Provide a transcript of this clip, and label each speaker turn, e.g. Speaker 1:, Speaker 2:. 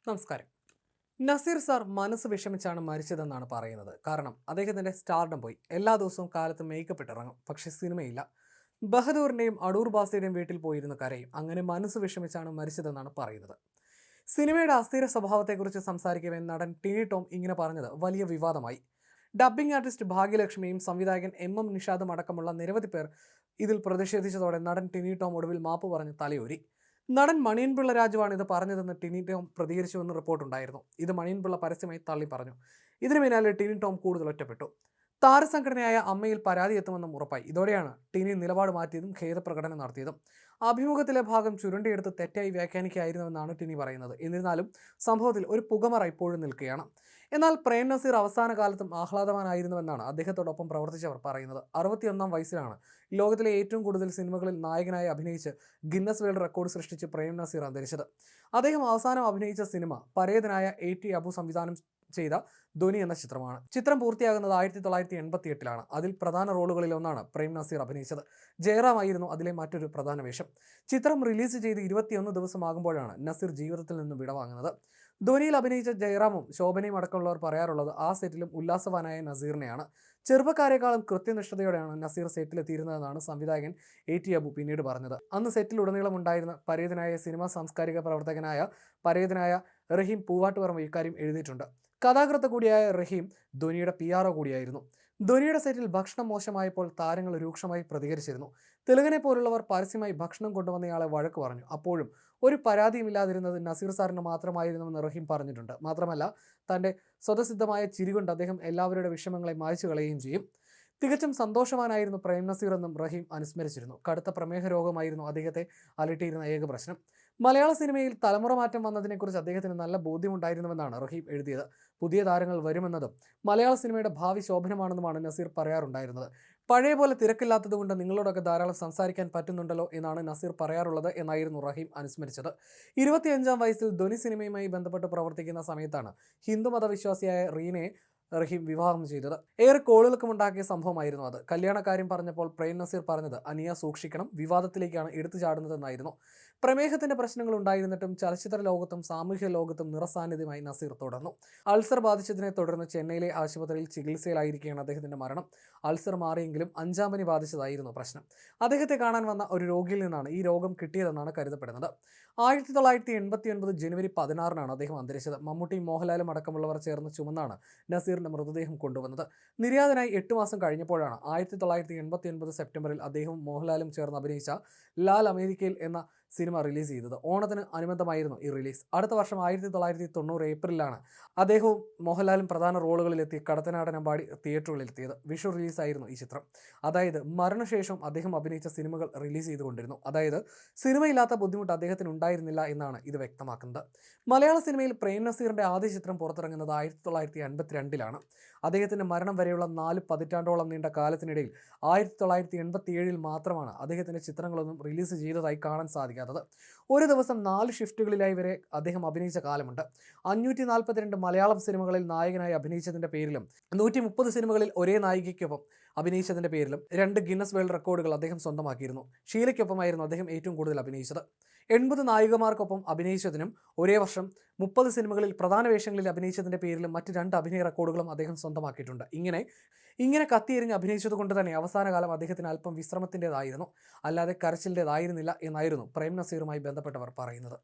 Speaker 1: നമസ്കാരം. നസീർ സാർ മനസ്സ് വിഷമിച്ചാണ് മരിച്ചതെന്നാണ് പറയുന്നത്. കാരണം അദ്ദേഹത്തിന്റെ സ്റ്റാർഡം പോയി. എല്ലാ ദിവസവും കാലത്ത് മേക്കപ്പ് ഇട്ടിറങ്ങും, പക്ഷെ സിനിമയില്ല. ബഹദൂറിന്റെയും അടൂർ ബാസിയുടെയും വീട്ടിൽ പോയിരുന്ന് കരയും. അങ്ങനെ മനസ്സ് വിഷമിച്ചാണ് മരിച്ചതെന്നാണ് പറയുന്നത്. സിനിമയുടെ അസ്ഥിര സ്വഭാവത്തെക്കുറിച്ച് സംസാരിക്കവേ നടൻ ടിനി ടോം ഇങ്ങനെ പറഞ്ഞത് വലിയ വിവാദമായി. ഡബ്ബിംഗ് ആർട്ടിസ്റ്റ് ഭാഗ്യലക്ഷ്മിയും സംവിധായകൻ എം നിഷാദും അടക്കമുള്ള നിരവധി പേർ ഇതിൽ പ്രതിഷേധിച്ചതോടെ നടൻ ടിനി ടോം ഒടുവിൽ മാപ്പ് പറഞ്ഞ് തലയൂരി. നടൻ മണിയൻപിള്ള രാജുവാണ് ഇത് പറഞ്ഞതെന്ന് ടിനി ടോം പ്രതികരിച്ചുവെന്ന് റിപ്പോർട്ടുണ്ടായിരുന്നു. ഇത് മണിയൻപിള്ള പരസ്യമായി തള്ളി പറഞ്ഞു. ഇതിനു പിന്നാലെ ടിനി ടോം കൂടുതൽ ഒറ്റപ്പെട്ടു. താരസംഘടനയായ അമ്മയിൽ പരാതി എത്തുമെന്നും ഉറപ്പായി. ഇതോടെയാണ് ടിനി നിലപാട് മാറ്റിയതും ഖേദപ്രകടനം നടത്തിയതും. അഭിമുഖത്തിലെ ഭാഗം ചുരുണ്ടിയെടുത്ത് തെറ്റായി വ്യാഖ്യാനിക്കുകയായിരുന്നുവെന്നാണ് ടിനി പറയുന്നത്. എന്നിരുന്നാലും സംഭവത്തിൽ ഒരു പുകമറ ഇപ്പോഴും നിൽക്കുകയാണ്. എന്നാൽ പ്രേം നസീർ അവസാന കാലത്തും ആഹ്ലാദവാനായിരുന്നുവെന്നാണ് അദ്ദേഹത്തോടൊപ്പം പ്രവർത്തിച്ചവർ പറയുന്നത്. 61 വയസ്സിലാണ് ലോകത്തിലെ ഏറ്റവും കൂടുതൽ സിനിമകളിൽ നായകനായി അഭിനയിച്ച് ഗിന്നസ് വേൾഡ് റെക്കോർഡ് സൃഷ്ടിച്ച് പ്രേം നസീർ അന്തരിച്ചത്. അദ്ദേഹം അവസാനം അഭിനയിച്ച സിനിമ പരേതനായ AT അബു സംവിധാനം ചെയ്ത ധ്വനി എന്ന ചിത്രമാണ്. ചിത്രം പൂർത്തിയാകുന്നത് 1988-ലാണ്. അതിൽ പ്രധാന റോളുകളിൽ ഒന്നാണ് പ്രേം നസീർ അഭിനയിച്ചത്. ജയറാമായിരുന്നു അതിലെ മറ്റൊരു പ്രധാന വേഷം. ചിത്രം റിലീസ് ചെയ്ത് 21 ദിവസമാകുമ്പോഴാണ് നസീർ ജീവിതത്തിൽ നിന്ന് വിടവാങ്ങുന്നത്. ധ്വനിയിൽ അഭിനയിച്ച ജയറാമും ശോഭനയും അടക്കമുള്ളവർ പറയാറുള്ളത് ആ സെറ്റിലും ഉല്ലാസവാനായ നസീറിനെയാണ്. ചെറുപ്പക്കാരെക്കാളും കൃത്യനിഷ്ഠതയോടെയാണ് നസീർ സെറ്റിലെത്തിയിരുന്നതെന്നാണ് സംവിധായകൻ AT അബു പിന്നീട് പറഞ്ഞത്. അന്ന് സെറ്റിലുടനീളം ഉണ്ടായിരുന്ന പരേതനായ സിനിമാ സാംസ്കാരിക പ്രവർത്തകനായ പരേതനായ റഹീം പൂവാട്ടുപറമ്പ് ഇക്കാര്യം എഴുതിയിട്ടുണ്ട്. കഥാകൃത്ത് കൂടിയായ റഹീം ധ്വനിയുടെ PRO കൂടിയായിരുന്നു. ധ്വനിയുടെ സെറ്റിൽ ഭക്ഷണം മോശമായപ്പോൾ താരങ്ങൾ രൂക്ഷമായി പ്രതികരിച്ചിരുന്നു. തിലകനെ പോലുള്ളവർ പരസ്യമായി ഭക്ഷണം കൊണ്ടുവന്നയാളെ വഴക്ക് പറഞ്ഞു. അപ്പോഴും ഒരു പരാതിയുമില്ലാതിരുന്നത് നസീർ സാറിന് മാത്രമായിരുന്നുവെന്ന് റഹീം പറഞ്ഞിട്ടുണ്ട്. മാത്രമല്ല, തൻ്റെ സ്വതസിദ്ധമായ ചിരി കൊണ്ട് അദ്ദേഹം എല്ലാവരുടെ വിഷമങ്ങളെ മായ്ച്ചു കളയുകയും ചെയ്യും. തികച്ചും സന്തോഷവാനായിരുന്നു പ്രേം നസീർ എന്നും റഹീം അനുസ്മരിച്ചിരുന്നു. കടുത്ത പ്രമേഹ രോഗമായിരുന്നു അദ്ദേഹത്തെ അലട്ടിയിരുന്ന ഏക പ്രശ്നം. മലയാള സിനിമയിൽ തലമുറ മാറ്റം വന്നതിനെക്കുറിച്ച് അദ്ദേഹത്തിന് നല്ല ബോധ്യമുണ്ടായിരുന്നുവെന്നാണ് റഹീം എഴുതിയത്. പുതിയ താരങ്ങൾ വരുമെന്നതും മലയാള സിനിമയുടെ ഭാവി ശോഭനമാണെന്നുമാണ് നസീർ പറയാറുണ്ടായിരുന്നത്. പഴയ പോലെ തിരക്കില്ലാത്തതുകൊണ്ട് നിങ്ങളോടൊക്കെ ധാരാളം സംസാരിക്കാൻ പറ്റുന്നുണ്ടല്ലോ എന്നാണ് നസീർ പറയാറുള്ളത് എന്നായിരുന്നു റഹീം അനുസ്മരിച്ചത്. 25-ാം വയസ്സിൽ ധ്വനി സിനിമയുമായി ബന്ധപ്പെട്ട് പ്രവർത്തിക്കുന്ന സമയത്താണ് ഹിന്ദുമത വിശ്വാസിയായ റീനയെ റഹീം വിവാഹം ചെയ്തത്. ഏറെ കോളുകൾക്കും ഉണ്ടാക്കിയ സംഭവമായിരുന്നു അത്. കല്യാണക്കാര്യം പറഞ്ഞപ്പോൾ പ്രേം നസീർ പറഞ്ഞത് അനിയ സൂക്ഷിക്കണം, വിവാദത്തിലേക്കാണ് എടുത്തു ചാടുന്നതെന്നായിരുന്നു. പ്രമേഹത്തിന്റെ പ്രശ്നങ്ങൾ ഉണ്ടായിരുന്നിട്ടും ചലച്ചിത്ര ലോകത്തും സാമൂഹ്യ ലോകത്തും നിറസാന്നിധ്യമായി നസീർ തുടർന്നു. അൾസർ ബാധിച്ചതിനെ തുടർന്ന് ചെന്നൈയിലെ ആശുപത്രിയിൽ ചികിത്സയിലായിരിക്കുകയാണ് അദ്ദേഹത്തിന്റെ മരണം. അൾസർ മാറിയെങ്കിലും 5-ാം പനി ബാധിച്ചതായിരുന്നു പ്രശ്നം. അദ്ദേഹത്തെ കാണാൻ വന്ന ഒരു രോഗിയിൽ നിന്നാണ് ഈ രോഗം കിട്ടിയതെന്നാണ് കരുതപ്പെടുന്നത്. 1989 ജനുവരി 16-നാണ് അദ്ദേഹം അന്തരിച്ചത്. മമ്മൂട്ടിയും മോഹൻലാലും അടക്കമുള്ളവർ ചേർന്ന് ചുമന്നാണ് നസീറിന്റെ മൃതദേഹം കൊണ്ടുവന്നത്. നിര്യാതനായി 8 മാസം കഴിഞ്ഞപ്പോഴാണ് 1989 സെപ്റ്റംബറിൽ അദ്ദേഹവും മോഹൻലാലും ചേർന്ന് അഭിനയിച്ച ലാൽ അമേരിക്കയിൽ എന്ന സിനിമ റിലീസ് ചെയ്തത്. ഓണത്തിന് അനുബന്ധമായിരുന്നു ഈ റിലീസ്. അടുത്ത വർഷം 1990 ഏപ്രിലാണ് അദ്ദേഹവും മോഹൻലാലും പ്രധാന റോളുകളിലെത്തി കടത്തനാടനമ്പാടി തിയേറ്ററുകളിലെത്തിയത്. വിഷു റിലീസായിരുന്നു ഈ ചിത്രം. അതായത് മരണശേഷം അദ്ദേഹം അഭിനയിച്ച സിനിമകൾ റിലീസ് ചെയ്തുകൊണ്ടിരുന്നു. അതായത് സിനിമയില്ലാത്ത ബുദ്ധിമുട്ട് അദ്ദേഹത്തിന് ഉണ്ടായിരുന്നില്ല എന്നാണ് ഇത് വ്യക്തമാക്കുന്നത്. മലയാള സിനിമയിൽ പ്രേം നസീറിന്റെ ആദ്യ ചിത്രം പുറത്തിറങ്ങുന്നത് 1952-ലാണ്. അദ്ദേഹത്തിന്റെ മരണം വരെയുള്ള 4 പതിറ്റാണ്ടോളം നീണ്ട കാലത്തിനിടയിൽ 1987-ൽ മാത്രമാണ് അദ്ദേഹത്തിന്റെ ചിത്രങ്ങളൊന്നും റിലീസ് ചെയ്തതായി കാണാൻ സാധിക്കാത്തത്. ഒരു ദിവസം 4 ഷിഫ്റ്റുകളിലായി വരെ അദ്ദേഹം അഭിനയിച്ച കാലമുണ്ട്. 542 മലയാളം സിനിമകളിൽ നായകനായി അഭിനയിച്ചതിന്റെ പേരിലും 130 സിനിമകളിൽ ഒരേ നായികയ്ക്കൊപ്പം അഭിനയിച്ചതിന്റെ പേരിലും 2 ഗിന്നസ് വേൾഡ് റെക്കോർഡുകൾ അദ്ദേഹം സ്വന്തമാക്കിയിരുന്നു. ഷീലയ്ക്കൊപ്പമായിരുന്നു അദ്ദേഹം ഏറ്റവും കൂടുതൽ അഭിനയിച്ചത്. 80 നായികമാർക്കൊപ്പം അഭിനയിച്ചതിനും ഒരേ വർഷം 30 സിനിമകളിൽ പ്രധാന വേഷങ്ങളിൽ അഭിനയിച്ചതിന്റെ പേരിലും മറ്റ് 2 അഭിനയ റെക്കോർഡുകളും അദ്ദേഹം സ്വന്തമാക്കിയിട്ടുണ്ട്. ഇങ്ങനെ കത്തിയെറിഞ്ഞ് അഭിനയിച്ചതുകൊണ്ട് തന്നെ അവസാന കാലം അദ്ദേഹത്തിന് അല്പം വിശ്രമത്തിൻ്റെതായിരുന്നു, അല്ലാതെ കരച്ചിലിൻ്റെതായിരുന്നില്ല എന്നായിരുന്നു പ്രേം നസീറുമായി ബന്ധപ്പെട്ടവർ പറയുന്നത്.